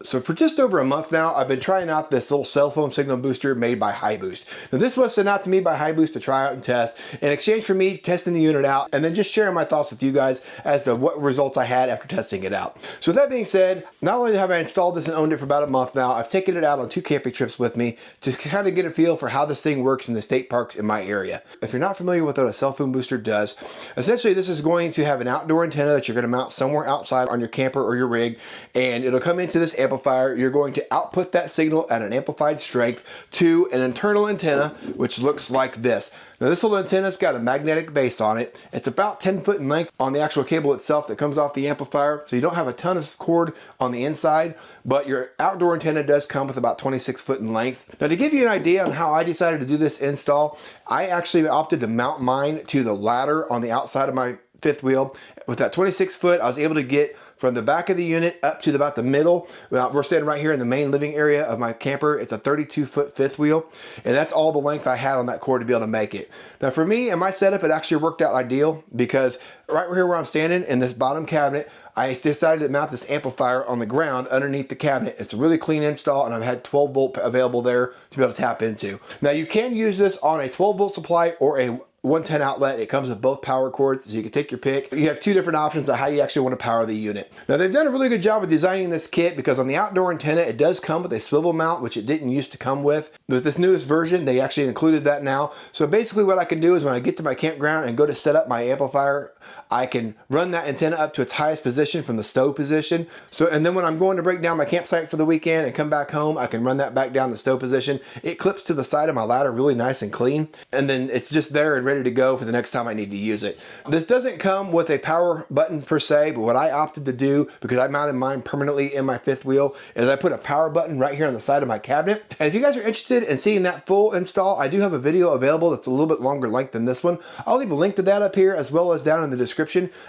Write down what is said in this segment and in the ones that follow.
So for just over a month now, I've been trying out this little cell phone signal booster made by HiBoost. Now this was sent out to me by HiBoost to try out and test in exchange for me testing the unit out and then just sharing my thoughts with you guys as to what results I had after testing it out. So with that being said, not only have I installed this and owned it for about a month now, I've taken it out on 2 camping trips with me to kind of get a feel for how this thing works in the state parks in my area. If you're not familiar with what a cell phone booster does, essentially this is going to have an outdoor antenna that you're going to mount somewhere outside on your camper or your rig, and it'll come into this amplifier. You're going to output that signal at an amplified strength to an internal antenna, which looks like this. Now this little antenna's got a magnetic base on it. It's about 10 foot in length on the actual cable itself that comes off the amplifier, so you don't have a ton of cord on the inside, but your outdoor antenna does come with about 26 foot in length. Now to give you an idea on how I decided to do this install, I actually opted to mount mine to the ladder on the outside of my fifth wheel. With that 26 foot, I was able to get from the back of the unit up to about the middle. Well, we're standing right here in the main living area of my camper. It's a 32 foot fifth wheel, and that's all the length I had on that cord to be able to make it. Now for me and my setup, it actually worked out ideal because right here where I'm standing in this bottom cabinet, I decided to mount this amplifier on the ground underneath the cabinet. It's a really clean install, and I've had 12 volt available there to be able to tap into. Now you can use this on a 12 volt supply or a 110 outlet. It comes with both power cords, so you can take your pick. You have 2 different options of how you actually want to power the unit. Now they've done a really good job of designing this kit because on the outdoor antenna, it does come with a swivel mount, which it didn't used to come with. With this newest version, they actually included that now. So basically what I can do is when I get to my campground and go to set up my amplifier, I can run that antenna up to its highest position from the stow position. And then when I'm going to break down my campsite for the weekend and come back home, I can run that back down the stow position. It clips to the side of my ladder really nice and clean. And then it's just there and ready to go for the next time I need to use it. This doesn't come with a power button per se, but what I opted to do, because I mounted mine permanently in my fifth wheel, is I put a power button right here on the side of my cabinet. And if you guys are interested in seeing that full install, I do have a video available that's a little bit longer length than this one. I'll leave a link to that up here as well as down in the description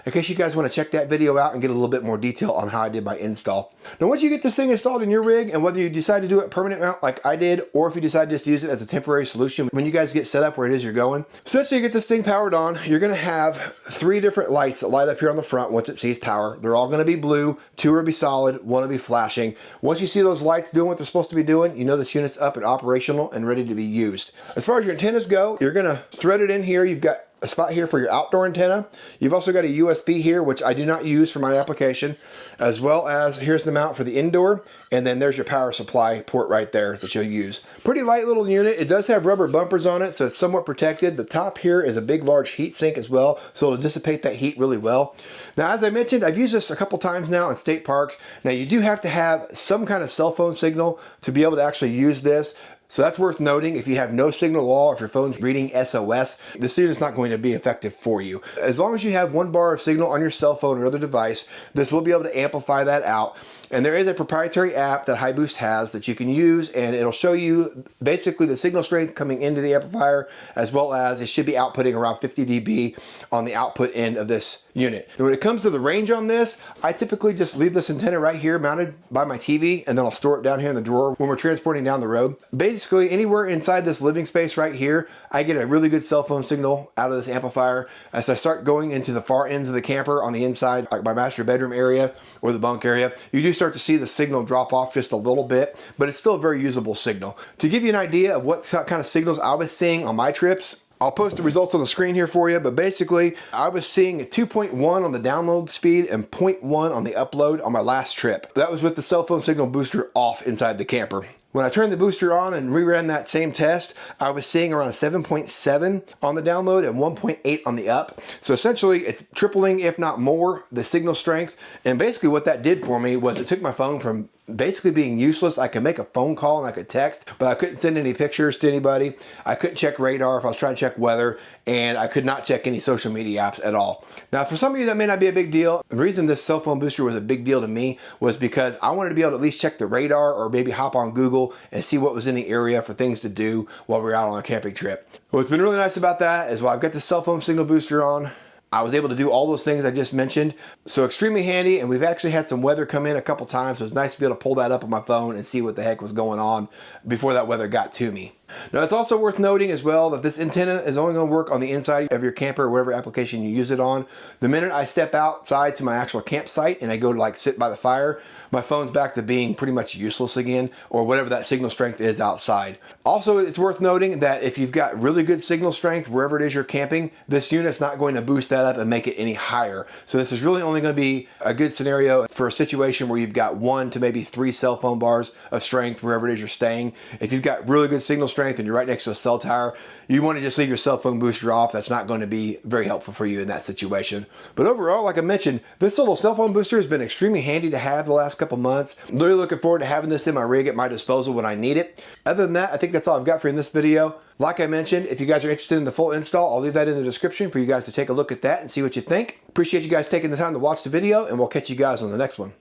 in case you guys want to check that video out and get a little bit more detail on how I did my install. Now once you get this thing installed in your rig, and whether you decide to do it permanent mount like I did, or if you decide just to use it as a temporary solution when you guys get set up where it is you're going, so once you get this thing powered on, you're going to have 3 different lights that light up here on the front once it sees power. They're all going to be blue, 2 will be solid, 1 will be flashing. Once you see those lights doing what they're supposed to be doing, you know this unit's up and operational and ready to be used. As far as your antennas go, you're going to thread it in here. You've got a spot here for your outdoor antenna. You've also got a USB here, which I do not use for my application, as well as here's the mount for the indoor, and then there's your power supply port right there that you'll use. Pretty light little unit. It does have rubber bumpers on it, so it's somewhat protected. The top here is a big large heat sink as well, so it'll dissipate that heat really well. Now as I mentioned, I've used this a couple times now in state parks. Now you do have to have some kind of cell phone signal to be able to actually use this. So that's worth noting. If you have no signal at all, if your phone's reading SOS, this unit's not going to be effective for you. As long as you have 1 bar of signal on your cell phone or other device, this will be able to amplify that out. And there is a proprietary app that HiBoost has that you can use, and it'll show you basically the signal strength coming into the amplifier, as well as it should be outputting around 50 dB on the output end of this unit. And when it comes to the range on this, I typically just leave this antenna right here mounted by my TV, and then I'll store it down here in the drawer when we're transporting down the road. Basically anywhere inside this living space right here, I get a really good cell phone signal out of this amplifier. As I start going into the far ends of the camper on the inside, like my master bedroom area or the bunk area, you do start to see the signal drop off just a little bit, but it's still a very usable signal. To give you an idea of what kind of signals I was seeing on my trips, I'll post the results on the screen here for you, but basically I was seeing a 2.1 on the download speed and 0.1 on the upload on my last trip. That was with the cell phone signal booster off inside the camper. When I turned the booster on and reran that same test, I was seeing around 7.7 on the download and 1.8 on the up. So essentially it's tripling, if not more, the signal strength. And basically what that did for me was it took my phone from basically being useless. I could make a phone call and I could text, but I couldn't send any pictures to anybody. I couldn't check radar if I was trying to check weather, and I could not check any social media apps at all. Now, for some of you that may not be a big deal, the reason this cell phone booster was a big deal to me was because I wanted to be able to at least check the radar or maybe hop on Google and see what was in the area for things to do while we were out on a camping trip. What's been really nice about that is while I've got the cell phone signal booster on, I was able to do all those things I just mentioned. So extremely handy, and we've actually had some weather come in a couple times, so it's nice to be able to pull that up on my phone and see what the heck was going on before that weather got to me. Now, it's also worth noting as well that this antenna is only going to work on the inside of your camper or whatever application you use it on. The minute I step outside to my actual campsite and I go to like sit by the fire, my phone's back to being pretty much useless again, or whatever that signal strength is outside. Also, it's worth noting that if you've got really good signal strength wherever it is you're camping, this unit's not going to boost that up and make it any higher. So this is really only going to be a good scenario for a situation where you've got 1 to maybe 3 cell phone bars of strength wherever it is you're staying. If you've got really good signal strength and you're right next to a cell tower, you want to just leave your cell phone booster off. That's not going to be very helpful for you in that situation. But overall, like I mentioned, this little cell phone booster has been extremely handy to have the last couple months. I'm really looking forward to having this in my rig at my disposal when I need it. Other than that, I think that's all I've got for you in this video. Like I mentioned, if you guys are interested in the full install, I'll leave that in the description for you guys to take a look at that and see what you think. Appreciate you guys taking the time to watch the video, and we'll catch you guys on the next one.